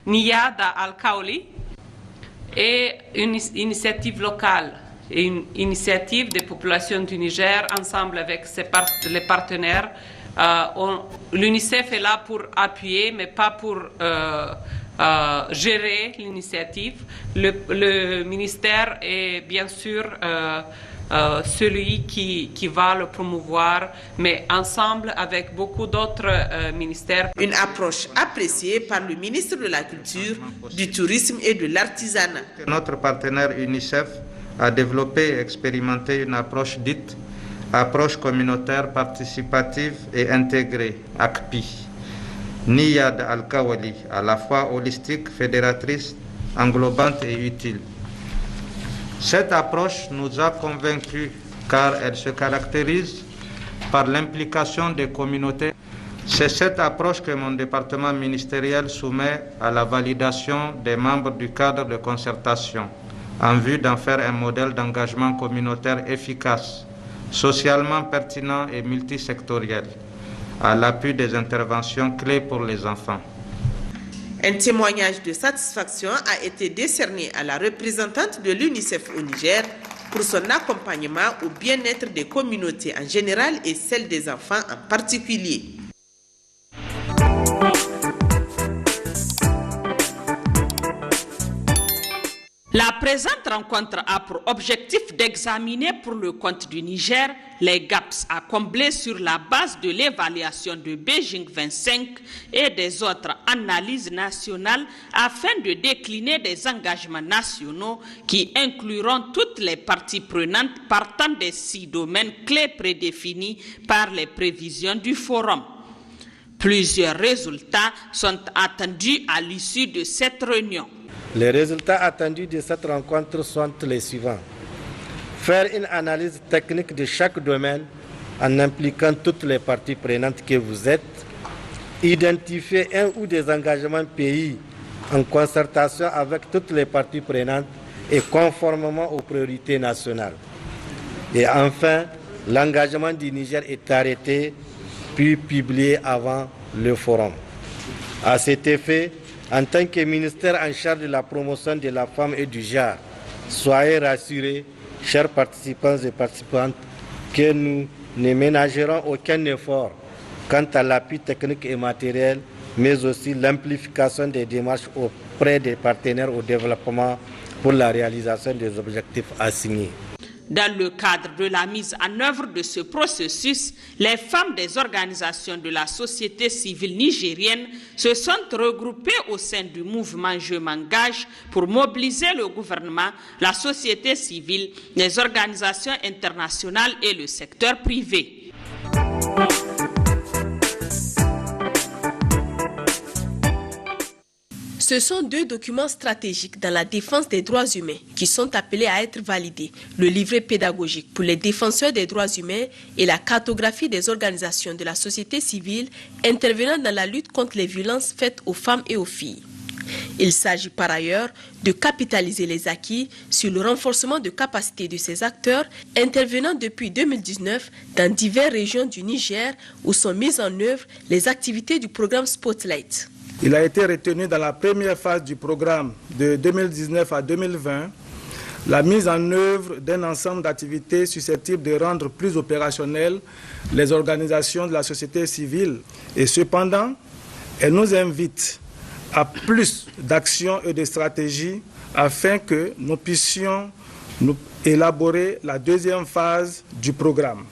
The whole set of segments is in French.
Niyada Al-Kaoli est une initiative locale, une initiative des populations du Niger ensemble avec les partenaires. L'UNICEF est là pour appuyer, mais pas pour gérer l'initiative. Le ministère est bien sûr celui qui va le promouvoir, mais ensemble avec beaucoup d'autres ministères. Une approche appréciée par le ministre de la Culture, du Tourisme et de l'Artisanat. Notre partenaire UNICEF a développé et expérimenté une approche dite approche communautaire participative et intégrée, ACPI. Niyad Al-Kaoli, à la fois holistique, fédératrice, englobante et utile. Cette approche nous a convaincus car elle se caractérise par l'implication des communautés. C'est cette approche que mon département ministériel soumet à la validation des membres du cadre de concertation en vue d'en faire un modèle d'engagement communautaire efficace, socialement pertinent et multisectoriel, à l'appui des interventions clés pour les enfants. Un témoignage de satisfaction a été décerné à la représentante de l'UNICEF au Niger pour son accompagnement au bien-être des communautés en général et celle des enfants en particulier. La présente rencontre a pour objectif d'examiner pour le compte du Niger les gaps à combler sur la base de l'évaluation de Beijing 25 et des autres analyses nationales afin de décliner des engagements nationaux qui incluront toutes les parties prenantes partant des 6 domaines clés prédéfinis par les prévisions du forum. Plusieurs résultats sont attendus à l'issue de cette réunion. Les résultats attendus de cette rencontre sont les suivants. Faire une analyse technique de chaque domaine en impliquant toutes les parties prenantes que vous êtes. Identifier un ou des engagements pays en concertation avec toutes les parties prenantes et conformément aux priorités nationales. Et enfin, l'engagement du Niger est arrêté puis publié avant le forum. À cet effet, en tant que ministère en charge de la promotion de la femme et du genre, soyez rassurés, chers participants et participantes, que nous ne ménagerons aucun effort quant à l'appui technique et matériel, mais aussi l'amplification des démarches auprès des partenaires au développement pour la réalisation des objectifs assignés. Dans le cadre de la mise en œuvre de ce processus, les femmes des organisations de la société civile nigérienne se sont regroupées au sein du mouvement Je m'engage pour mobiliser le gouvernement, la société civile, les organisations internationales et le secteur privé. Ce sont 2 documents stratégiques dans la défense des droits humains qui sont appelés à être validés. Le livret pédagogique pour les défenseurs des droits humains et la cartographie des organisations de la société civile intervenant dans la lutte contre les violences faites aux femmes et aux filles. Il s'agit par ailleurs de capitaliser les acquis sur le renforcement de capacités de ces acteurs intervenant depuis 2019 dans diverses régions du Niger où sont mises en œuvre les activités du programme Spotlight. Il a été retenu dans la première phase du programme de 2019 à 2020 la mise en œuvre d'un ensemble d'activités susceptibles de rendre plus opérationnelles les organisations de la société civile. Et cependant, elle nous invite à plus d'actions et de stratégies afin que nous puissions élaborer la deuxième phase du programme.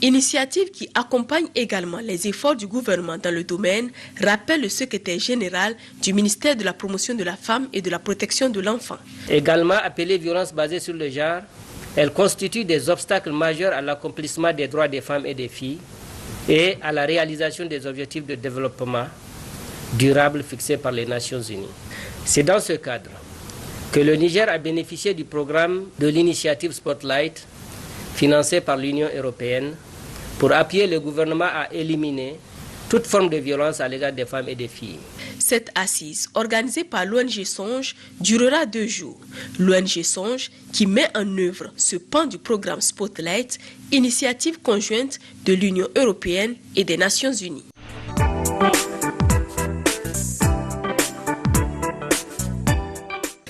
Initiative qui accompagne également les efforts du gouvernement dans le domaine, rappelle le secrétaire général du ministère de la Promotion de la Femme et de la Protection de l'Enfant. Également appelée violence basée sur le genre, elle constitue des obstacles majeurs à l'accomplissement des droits des femmes et des filles et à la réalisation des objectifs de développement durable fixés par les Nations Unies. C'est dans ce cadre que le Niger a bénéficié du programme de l'initiative Spotlight, financé par l'Union européenne, pour appuyer le gouvernement à éliminer toute forme de violence à l'égard des femmes et des filles. Cette assise, organisée par l'ONG Songe, durera 2 jours. L'ONG Songe, qui met en œuvre ce pan du programme Spotlight, initiative conjointe de l'Union européenne et des Nations Unies.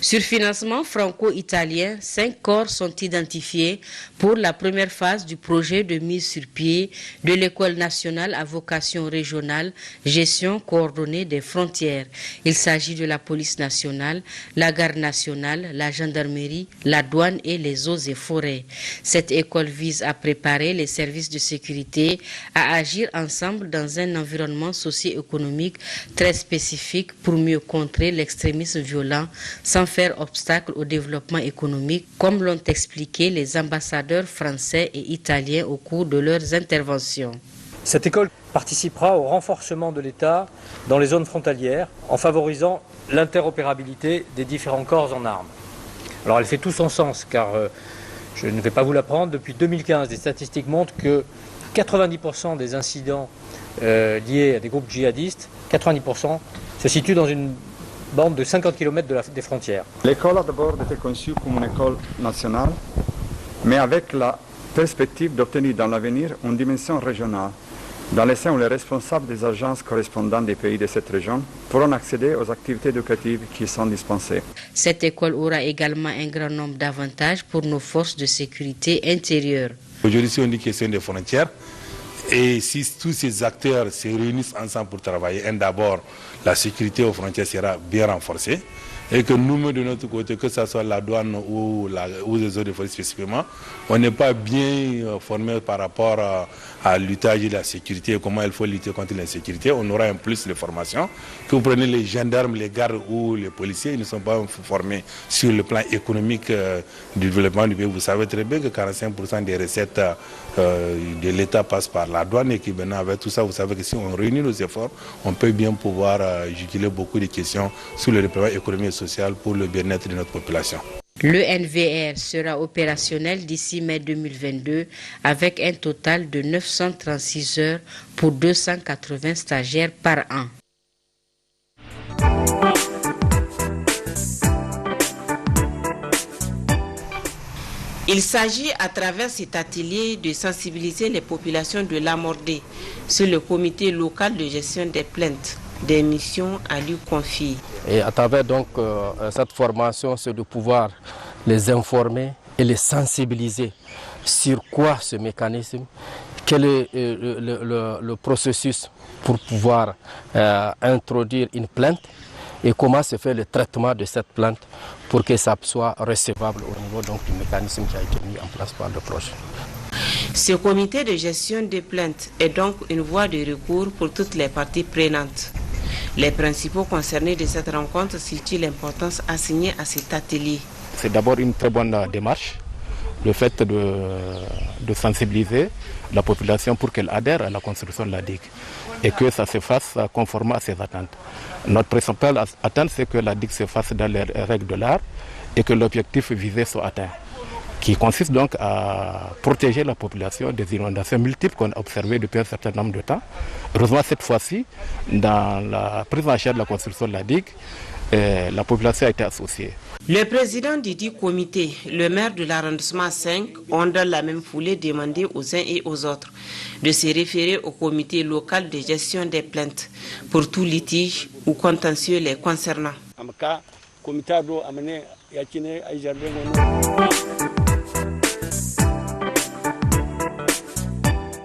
Sur financement franco-italien, 5 corps sont identifiés pour la première phase du projet de mise sur pied de l'École nationale à vocation régionale, gestion coordonnée des frontières. Il s'agit de la police nationale, la garde nationale, la gendarmerie, la douane et les eaux et forêts. Cette école vise à préparer les services de sécurité à agir ensemble dans un environnement socio-économique très spécifique pour mieux contrer l'extrémisme violent sans faire obstacle au développement économique, comme l'ont expliqué les ambassadeurs français et italiens au cours de leurs interventions. Cette école participera au renforcement de l'État dans les zones frontalières en favorisant l'interopérabilité des différents corps en armes. Alors elle fait tout son sens car je ne vais pas vous l'apprendre, depuis 2015, des statistiques montrent que 90% des incidents liés à des groupes djihadistes, 90% se situent dans une bande de 50 km des frontières. L'école a d'abord été conçue comme une école nationale, mais avec la perspective d'obtenir dans l'avenir une dimension régionale, dans le sein où les responsables des agences correspondantes des pays de cette région pourront accéder aux activités éducatives qui sont dispensées. Cette école aura également un grand nombre d'avantages pour nos forces de sécurité intérieure. Aujourd'hui, si on dit question des frontières, et si tous ces acteurs se réunissent ensemble pour travailler, d'abord, la sécurité aux frontières sera bien renforcée. Et que nous, de notre côté, que ce soit la douane ou les autres forces spécifiquement, on n'est pas bien formé par rapport à l'utage de la sécurité et comment il faut lutter contre l'insécurité. On aura un plus de formation. Que vous prenez les gendarmes, les gardes ou les policiers, ils ne sont pas formés sur le plan économique du développement du pays. Vous savez très bien que 45% des recettes de l'État passent par la douane et que maintenant avec tout ça, vous savez que si on réunit nos efforts, on peut bien pouvoir juguler beaucoup de questions sur le développement économique et social pour le bien-être de notre population. Le NVR sera opérationnel d'ici mai 2022 avec un total de 936 heures pour 280 stagiaires par an. Il s'agit à travers cet atelier de sensibiliser les populations de Lamordé sur le comité local de gestion des plaintes, des missions à lui confier. Et à travers donc cette formation, c'est de pouvoir les informer et les sensibiliser sur quoi ce mécanisme, quel est le processus pour pouvoir introduire une plainte et comment se fait le traitement de cette plainte pour que ça soit recevable au niveau donc, du mécanisme qui a été mis en place par le projet. Ce comité de gestion des plaintes est donc une voie de recours pour toutes les parties prenantes. Les principaux concernés de cette rencontre situent l'importance assignée à cet atelier. C'est d'abord une très bonne démarche, le fait de sensibiliser la population pour qu'elle adhère à la construction de la digue et que ça se fasse conformément à ses attentes. Notre principale attente, c'est que la digue se fasse dans les règles de l'art et que l'objectif visé soit atteint, qui consiste donc à protéger la population des inondations multiples qu'on a observées depuis un certain nombre de temps. Heureusement, cette fois-ci, dans la prise en charge de la construction de la digue, la population a été associée. Le président du dit comité, le maire de l'arrondissement 5, ont dans la même foulée demandé aux uns et aux autres de se référer au comité local de gestion des plaintes pour tout litige ou contentieux les concernant.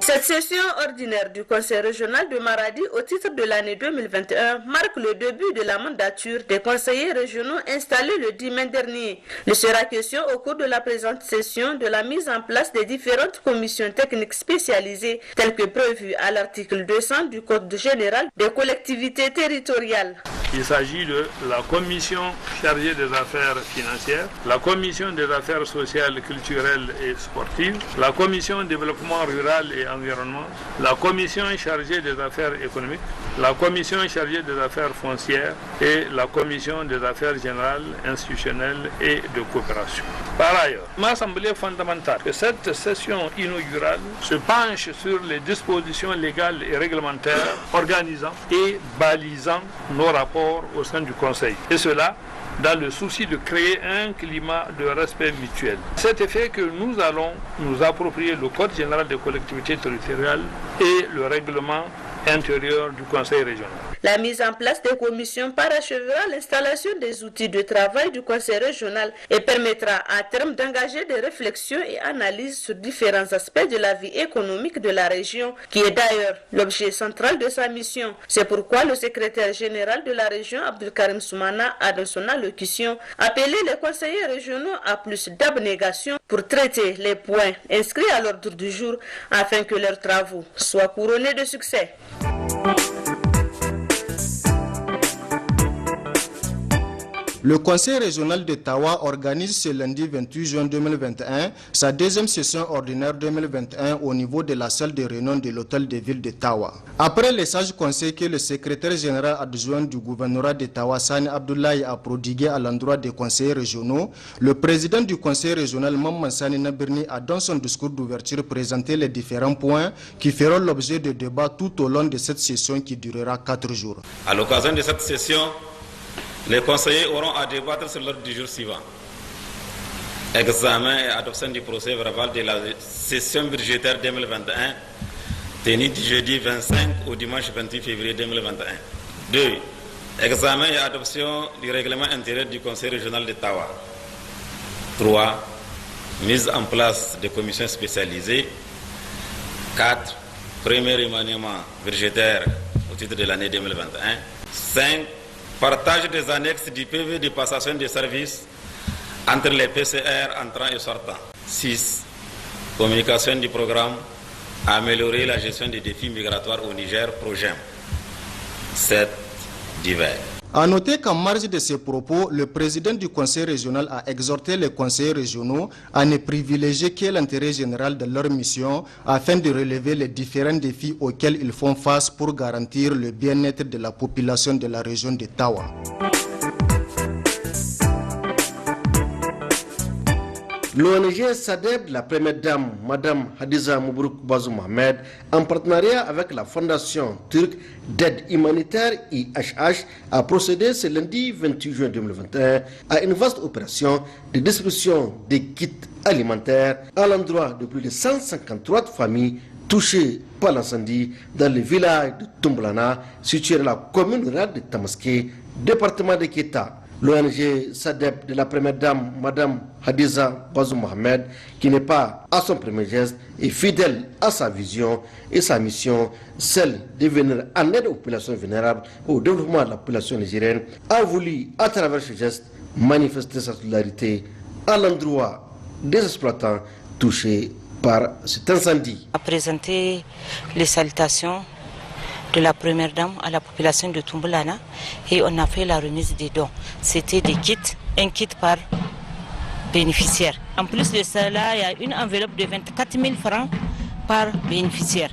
Cette session ordinaire du Conseil régional de Maradi au titre de l'année 2021 marque le début de la mandature des conseillers régionaux installés le 10 mai dernier. Il sera question au cours de la présente session de la mise en place des différentes commissions techniques spécialisées telles que prévues à l'article 200 du Code général des collectivités territoriales. Il s'agit de la commission chargée des affaires financières, la commission des affaires sociales, culturelles et sportives, la commission développement rural et environnement, la commission chargée des affaires économiques, la commission chargée des affaires foncières et la commission des affaires générales, institutionnelles et de coopération. Par ailleurs, il m'a semblé fondamental que cette session inaugurale se penche sur les dispositions légales et réglementaires organisant et balisant nos rapports au sein du Conseil. Et cela dans le souci de créer un climat de respect mutuel. C'est fait que nous allons nous approprier le Code général des collectivités territoriales et le règlement intérieur du Conseil régional. La mise en place des commissions parachèvera l'installation des outils de travail du conseil régional et permettra à terme d'engager des réflexions et analyses sur différents aspects de la vie économique de la région, qui est d'ailleurs l'objet central de sa mission. C'est pourquoi le secrétaire général de la région, Abdelkarim Soumana, a dans son allocution appelé les conseillers régionaux à plus d'abnégation pour traiter les points inscrits à l'ordre du jour afin que leurs travaux soient couronnés de succès. Le Conseil régional de Tawa organise ce lundi 28 juin 2021 sa deuxième session ordinaire 2021 au niveau de la salle de réunion de l'hôtel de ville de Tawa. Après les sages conseils que le secrétaire général adjoint du gouvernorat de Tawa, Sani Abdoulaye, a prodigué à l'endroit des conseillers régionaux, le président du conseil régional, Mamman Sani Nabirni, a dans son discours d'ouverture présenté les différents points qui feront l'objet de débats tout au long de cette session qui durera 4 jours. À l'occasion de cette session, les conseillers auront à débattre sur l'ordre du jour suivant. Examen et adoption du procès verbal de la session budgétaire 2021, tenue du jeudi 25 au dimanche 28 février 2021. 2. Examen et adoption du règlement intérieur du conseil régional de Tawa. 3. Mise en place de commissions spécialisées. 4. Premier remaniement budgétaire au titre de l'année 2021. 5. Partage des annexes du PV de passation de services entre les PCR entrants et sortants. 6. Communication du programme Améliorer la gestion des défis migratoires au Niger, projet. 7. Divers. A noter qu'en marge de ces propos, le président du conseil régional a exhorté les conseillers régionaux à ne privilégier que l'intérêt général de leur mission afin de relever les différents défis auxquels ils font face pour garantir le bien-être de la population de la région de Tawa. L'ONG SADEB, la première dame, Madame Hadiza Moubourk Bazou Mohamed, en partenariat avec la Fondation turque d'aide humanitaire IHH, a procédé ce lundi 28 juin 2021 à une vaste opération de distribution des kits alimentaires à l'endroit de plus de 153 familles touchées par l'incendie dans le village de Tumblana, situé dans la commune rurale de Tamaské, département de Kéta. L'ONG SADEB de la première dame, Madame Hadiza Bazou Mohamed, qui n'est pas à son premier geste, est fidèle à sa vision et sa mission, celle de venir en aide aux populations vulnérables, au développement de la population nigérienne, a voulu, à travers ce geste, manifester sa solidarité à l'endroit des exploitants touchés par cet incendie. A présenté les salutations de la première dame à la population de Tumblana et on a fait la remise des dons. C'était des kits, un kit par bénéficiaire. En plus de cela, il y a une enveloppe de 24 000 francs par bénéficiaire.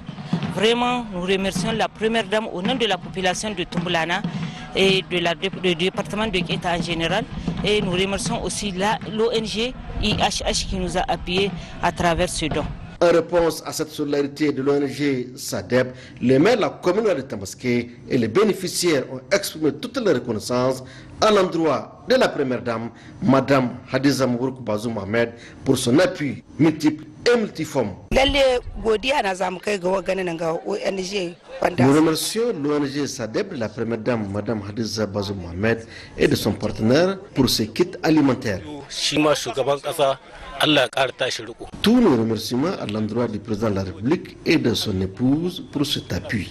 Vraiment, nous remercions la première dame au nom de la population de Tumblana et du département de Kéta en général. Et nous remercions aussi l'ONG IHH qui nous a appuyés à travers ce don. En réponse à cette solidarité de l'ONG SADEB, les maires de la commune de Tamaské et les bénéficiaires ont exprimé toute leur reconnaissance à l'endroit de la première dame, Madame Hadiza Moubourk Bazou Mohamed, pour son appui multiple et multiforme. Nous remercions l'ONG SADEB de la première dame, Madame Hadiza Bazou Mohamed, et de son partenaire pour ces kits alimentaires. Tous nos remerciements à l'endroit du président de la République et de son épouse pour cet appui.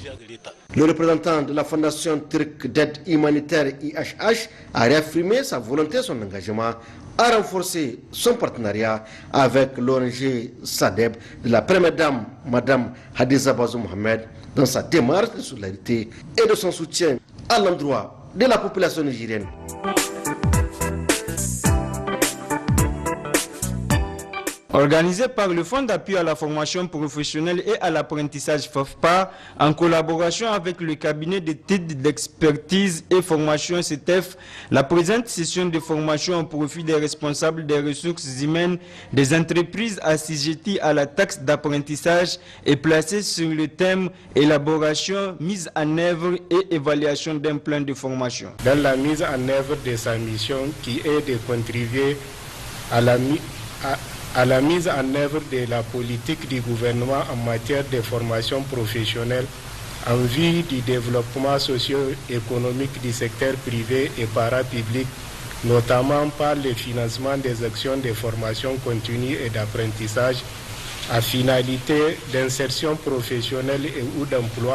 Le représentant de la Fondation turque d'aide humanitaire IHH a réaffirmé sa volonté et son engagement à renforcer son partenariat avec l'ONG SADEB de la première dame, Madame Hadiza Bazou Mohamed, dans sa démarche de solidarité et de son soutien à l'endroit de la population nigérienne. Organisé par le Fonds d'appui à la formation professionnelle et à l'apprentissage FOFPA, en collaboration avec le cabinet d'études d'expertise et formation CETEF, la présente session de formation au profit des responsables des ressources humaines des entreprises assujetties à la taxe d'apprentissage est placée sur le thème élaboration, mise en œuvre et évaluation d'un plan de formation. Dans la mise en œuvre de sa mission qui est de contribuer à la mise en œuvre de la politique du gouvernement en matière de formation professionnelle en vue du développement socio-économique du secteur privé et parapublic, notamment par le financement des actions de formation continue et d'apprentissage à finalité d'insertion professionnelle et ou d'emploi.